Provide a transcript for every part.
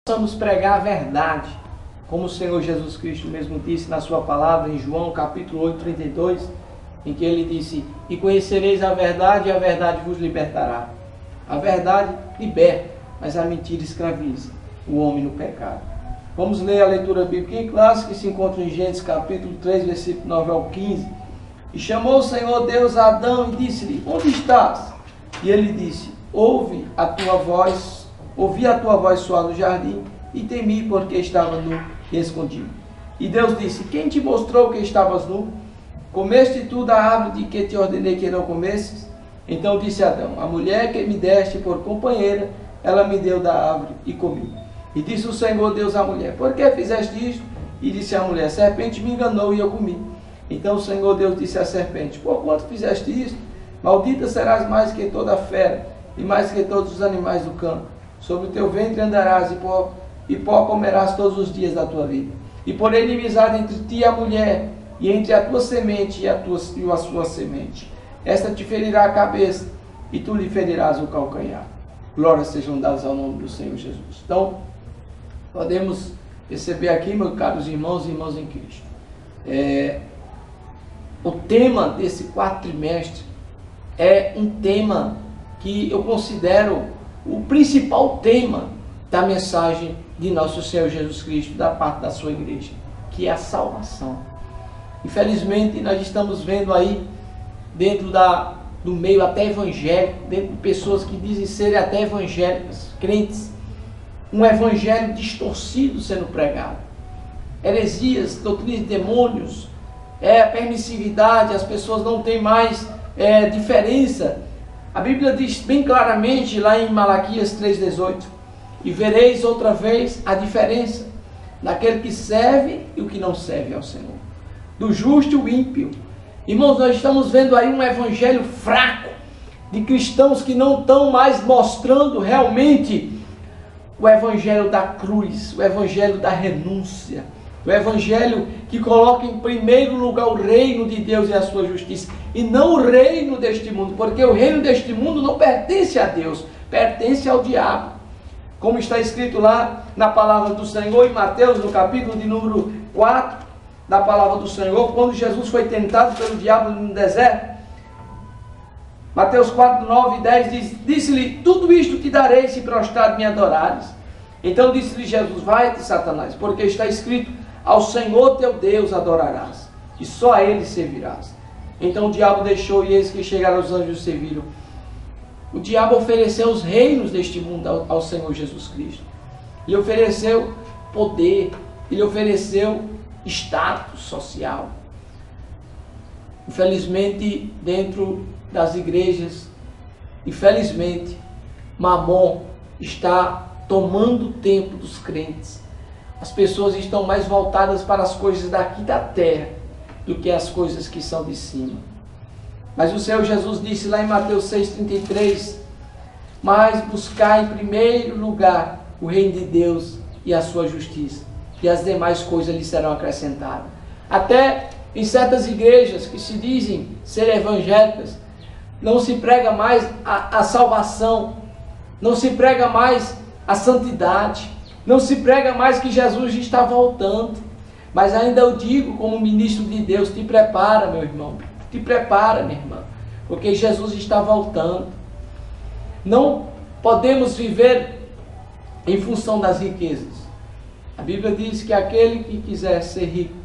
Possamos pregar a verdade, como o Senhor Jesus Cristo mesmo disse na sua palavra em João capítulo 8, 32, em que ele disse: e conhecereis a verdade, e a verdade vos libertará. A verdade liberta, mas a mentira escraviza o homem no pecado. Vamos ler a leitura bíblica em classe, que se encontra em Gênesis capítulo 3, versículo 9 ao 15. E chamou o Senhor Deus a Adão e disse-lhe: onde estás? E ele disse: ouvi a tua voz soar no jardim, e temi, porque estava nu e escondido. E Deus disse: quem te mostrou que estavas nu? Comeste tu da árvore de que te ordenei que não comesses? Então disse Adão: a mulher que me deste por companheira, ela me deu da árvore e comi. E disse o Senhor Deus à mulher: por que fizeste isto? E disse a mulher: a serpente me enganou e eu comi. Então o Senhor Deus disse à serpente: por quanto fizeste isto? Maldita serás mais que toda a fera, e mais que todos os animais do campo. Sobre o teu ventre andarás, e pó comerás todos os dias da tua vida. E porém inimizade entre ti e a mulher, e entre a tua semente e a sua semente. Esta te ferirá a cabeça, e tu lhe ferirás o calcanhar. Glórias sejam dadas ao nome do Senhor Jesus. Então, podemos perceber aqui, meus caros irmãos e irmãs em Cristo, o tema desse quarto trimestre é um tema que eu considero o principal tema da mensagem de nosso Senhor Jesus Cristo, da parte da sua igreja, que é a salvação. Infelizmente, nós estamos vendo aí, dentro do meio até evangélico, dentro de pessoas que dizem serem até evangélicas, crentes, um evangelho distorcido sendo pregado. Heresias, doutrinas de demônios, permissividade, as pessoas não têm mais diferença. A Bíblia diz bem claramente lá em Malaquias 3,18: e vereis outra vez a diferença daquele que serve e o que não serve ao Senhor, do justo e o ímpio. Irmãos, nós estamos vendo aí um evangelho fraco, de cristãos que não estão mais mostrando realmente o evangelho da cruz, o evangelho da renúncia, o evangelho que coloca em primeiro lugar o reino de Deus e a sua justiça, e não o reino deste mundo, porque o reino deste mundo não pertence a Deus, pertence ao diabo. Como está escrito lá na palavra do Senhor, em Mateus, no capítulo de número 4, da palavra do Senhor, quando Jesus foi tentado pelo diabo no deserto. Mateus 4, 9 e 10 diz: disse-lhe: tudo isto te darei se prostrado me adorares. Então disse-lhe Jesus: vai-te, Satanás, porque está escrito: ao Senhor teu Deus adorarás, e só a Ele servirás. Então o diabo deixou, e eis que chegaram os anjos e serviram. O diabo ofereceu os reinos deste mundo ao Senhor Jesus Cristo. Ele ofereceu poder, ele ofereceu status social. Infelizmente, dentro das igrejas, infelizmente, Mamon está tomando o tempo dos crentes. As pessoas estão mais voltadas para as coisas daqui da terra do que as coisas que são de cima. Mas o Senhor Jesus disse lá em Mateus 6,33: mas buscar em primeiro lugar o reino de Deus e a sua justiça, e as demais coisas lhe serão acrescentadas. Até em certas igrejas que se dizem ser evangélicas, não se prega mais a salvação, não se prega mais a santidade, não se prega mais que Jesus está voltando. Mas ainda eu digo, como ministro de Deus: te prepara, meu irmão, te prepara, minha irmã, porque Jesus está voltando. Não podemos viver em função das riquezas. A Bíblia diz que aquele que quiser ser rico,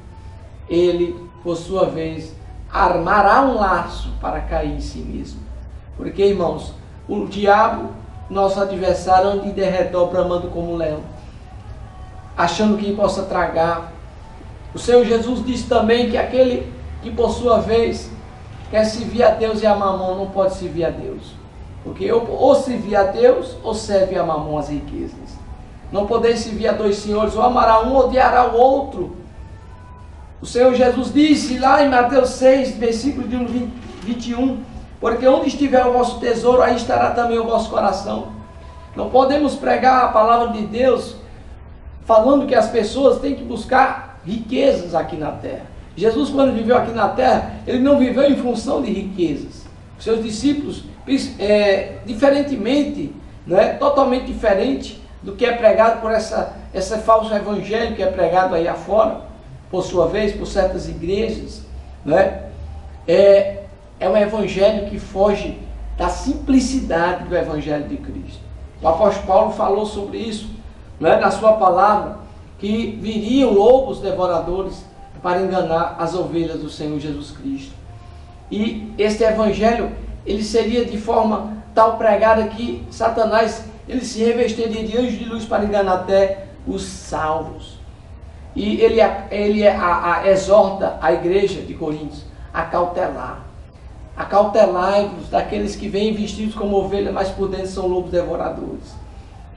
ele, por sua vez, armará um laço para cair em si mesmo. Porque, irmãos, o diabo, nosso adversário, anda de derredor bramando como um leão, achando que possa tragar. O Senhor Jesus disse também que aquele que, por sua vez, quer servir a Deus e a Mamon, não pode servir a Deus. Porque ou servir a Deus, ou serve a Mamon, as riquezas. Não podeis servir a dois senhores, ou amará um, ou odiará o outro. O Senhor Jesus disse lá em Mateus 6, versículo de 21, porque onde estiver o vosso tesouro, aí estará também o vosso coração. Não podemos pregar a palavra de Deus falando que as pessoas têm que buscar riquezas aqui na terra. Jesus, quando viveu aqui na terra, ele não viveu em função de riquezas. Os seus discípulos, diferentemente, totalmente diferente, do que é pregado por esse falso evangelho que é pregado aí afora, por sua vez, por certas igrejas, né? É um evangelho que foge da simplicidade do evangelho de Cristo. O apóstolo Paulo falou sobre isso, né, na sua palavra, que viriam lobos devoradores para enganar as ovelhas do Senhor Jesus Cristo. E este evangelho, ele seria de forma tal pregada que Satanás, ele se revestiria de anjo de luz para enganar até os salvos. E ele exorta a igreja de Coríntios a cautelar. Acautelai-vos daqueles que vêm vestidos como ovelhas, mas por dentro são lobos devoradores.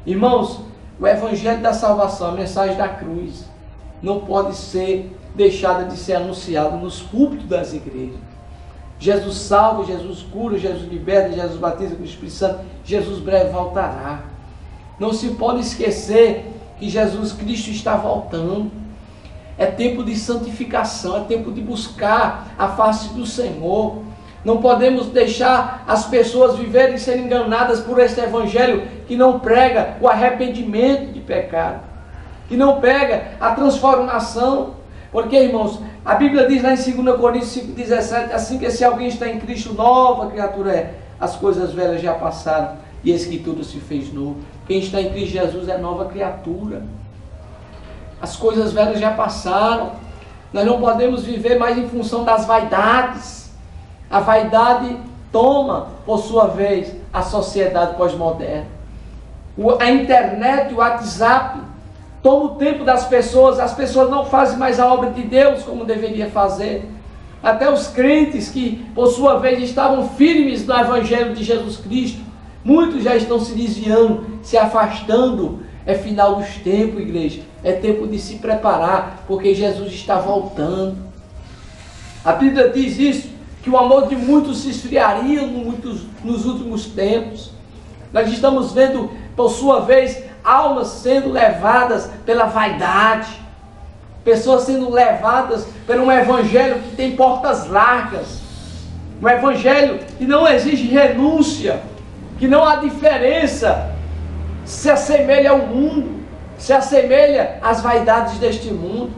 Irmãos, o evangelho da salvação, a mensagem da cruz, não pode ser deixada de ser anunciada nos púlpitos das igrejas. Jesus salva, Jesus cura, Jesus liberta, Jesus batiza com o Espírito Santo, Jesus breve voltará. Não se pode esquecer que Jesus Cristo está voltando. É tempo de santificação, é tempo de buscar a face do Senhor. Não podemos deixar as pessoas viverem e serem enganadas por este evangelho que não prega o arrependimento de pecado, que não prega a transformação. Porque, irmãos, a Bíblia diz lá em 2 Coríntios 5,17, assim que se alguém está em Cristo, nova criatura é. As coisas velhas já passaram e eis que tudo se fez novo. Quem está em Cristo Jesus é nova criatura. As coisas velhas já passaram. Nós não podemos viver mais em função das vaidades. A vaidade toma, por sua vez, a sociedade pós-moderna. A internet, o WhatsApp, toma o tempo das pessoas. As pessoas não fazem mais a obra de Deus como deveria fazer. Até os crentes que, por sua vez, estavam firmes no Evangelho de Jesus Cristo, muitos já estão se desviando, se afastando. É final dos tempos, igreja. É tempo de se preparar, porque Jesus está voltando. A Bíblia diz isso, que o amor de muitos se esfriaria nos últimos tempos. Nós estamos vendo, por sua vez, almas sendo levadas pela vaidade, pessoas sendo levadas por um evangelho que tem portas largas, um evangelho que não exige renúncia, que não há diferença, se assemelha ao mundo, se assemelha às vaidades deste mundo.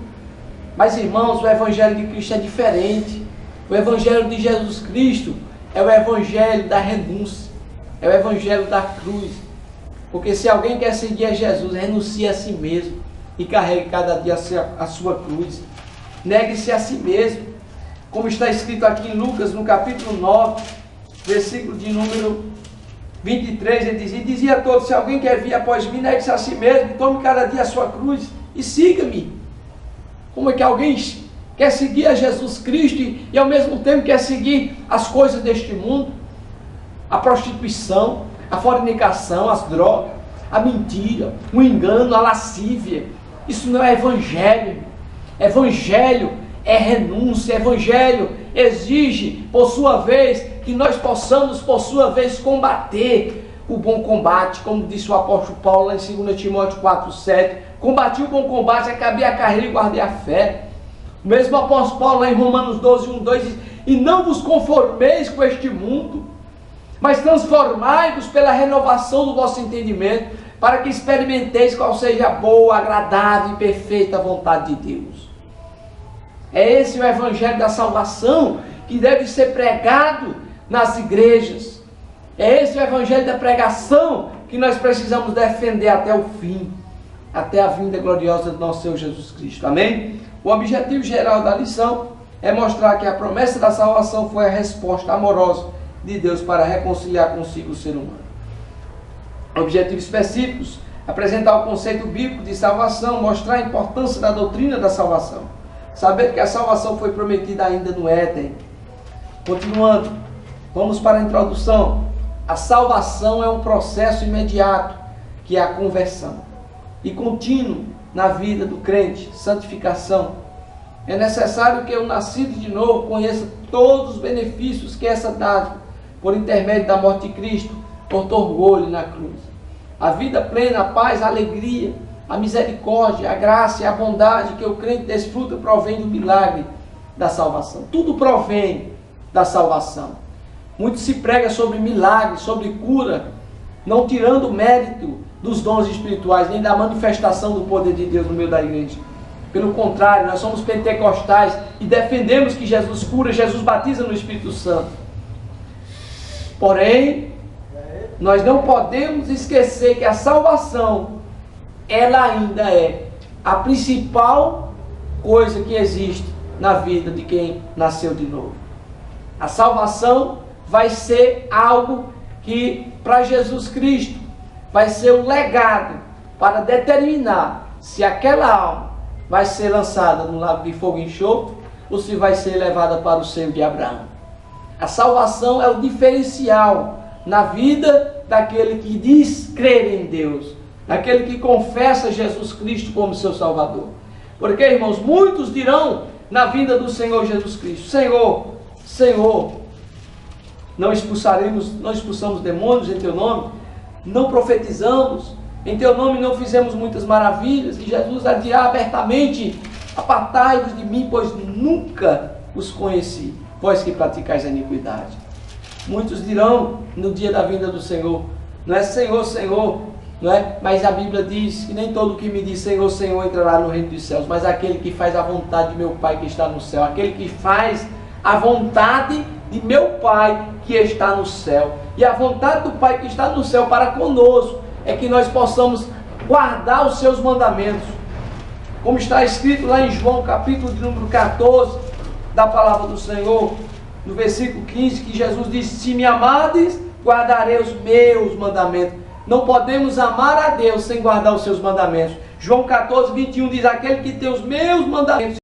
Mas, irmãos, o evangelho de Cristo é diferente. O evangelho de Jesus Cristo é o evangelho da renúncia, é o evangelho da cruz. Porque se alguém quer seguir a Jesus, renuncie a si mesmo e carregue cada dia a sua cruz. Negue-se a si mesmo. Como está escrito aqui em Lucas, no capítulo 9, versículo de número 23, ele diz: e dizia a todos, se alguém quer vir após mim, negue-se a si mesmo, tome cada dia a sua cruz e siga-me. Como é que alguém quer seguir a Jesus Cristo e ao mesmo tempo quer seguir as coisas deste mundo? A prostituição, a fornicação, as drogas, a mentira, o engano, a lascívia. Isso não é evangelho. Evangelho é renúncia. Evangelho exige, por sua vez, que nós possamos, por sua vez, combater o bom combate, como disse o apóstolo Paulo lá em 2 Timóteo 4,7. Combati o bom combate, acabei a carreira e guardei a fé. O mesmo apóstolo Paulo lá em Romanos 12:1-2 diz: e não vos conformeis com este mundo, mas transformai-vos pela renovação do vosso entendimento, para que experimenteis qual seja a boa, agradável e perfeita vontade de Deus. É esse o evangelho da salvação que deve ser pregado nas igrejas. É esse o evangelho da pregação que nós precisamos defender até o fim, até a vinda gloriosa do nosso Senhor Jesus Cristo. Amém? O objetivo geral da lição é mostrar que a promessa da salvação foi a resposta amorosa de Deus para reconciliar consigo o ser humano. Objetivos específicos: apresentar o conceito bíblico de salvação, mostrar a importância da doutrina da salvação, saber que a salvação foi prometida ainda no Éden. Continuando, vamos para a introdução. A salvação é um processo imediato, que é a conversão, e contínuo na vida do crente, santificação. É necessário que o nascido de novo conheça todos os benefícios que essa dádiva, por intermédio da morte de Cristo, otorgou-lhe na cruz. A vida plena, a paz, a alegria, a misericórdia, a graça e a bondade que o crente desfruta provém do milagre da salvação. Tudo provém da salvação. Muito se prega sobre milagre, sobre cura, não tirando o mérito dos dons espirituais, nem da manifestação do poder de Deus no meio da igreja. Pelo contrário, nós somos pentecostais e defendemos que Jesus cura, Jesus batiza no Espírito Santo. Porém, nós não podemos esquecer que a salvação, ela ainda é a principal coisa que existe na vida de quem nasceu de novo. A salvação vai ser algo que, para Jesus Cristo, vai ser um legado para determinar se aquela alma vai ser lançada no lago de fogo e enxofre ou se vai ser levada para o seio de Abraão. A salvação é o diferencial na vida daquele que diz crer em Deus, daquele que confessa Jesus Cristo como seu Salvador. Porque, irmãos, muitos dirão na vinda do Senhor Jesus Cristo: Senhor, Senhor, não expulsamos demônios em teu nome, não profetizamos, em teu nome não fizemos muitas maravilhas. E Jesus a dirá abertamente: apartai-vos de mim, pois nunca os conheci, vós que praticais a iniquidade. Muitos dirão no dia da vinda do Senhor: não é Senhor, Senhor, não é? Mas a Bíblia diz que nem todo que me diz Senhor, Senhor entrará no reino dos céus, mas aquele que faz a vontade de meu Pai que está no céu, aquele que faz a vontade de meu Pai que está no céu. E a vontade do Pai que está no céu para conosco é que nós possamos guardar os seus mandamentos, como está escrito lá em João capítulo de número 14 da palavra do Senhor, no versículo 15, que Jesus disse: se me amardes, guardarei os meus mandamentos. Não podemos amar a Deus sem guardar os seus mandamentos. João 14, 21 diz: aquele que tem os meus mandamentos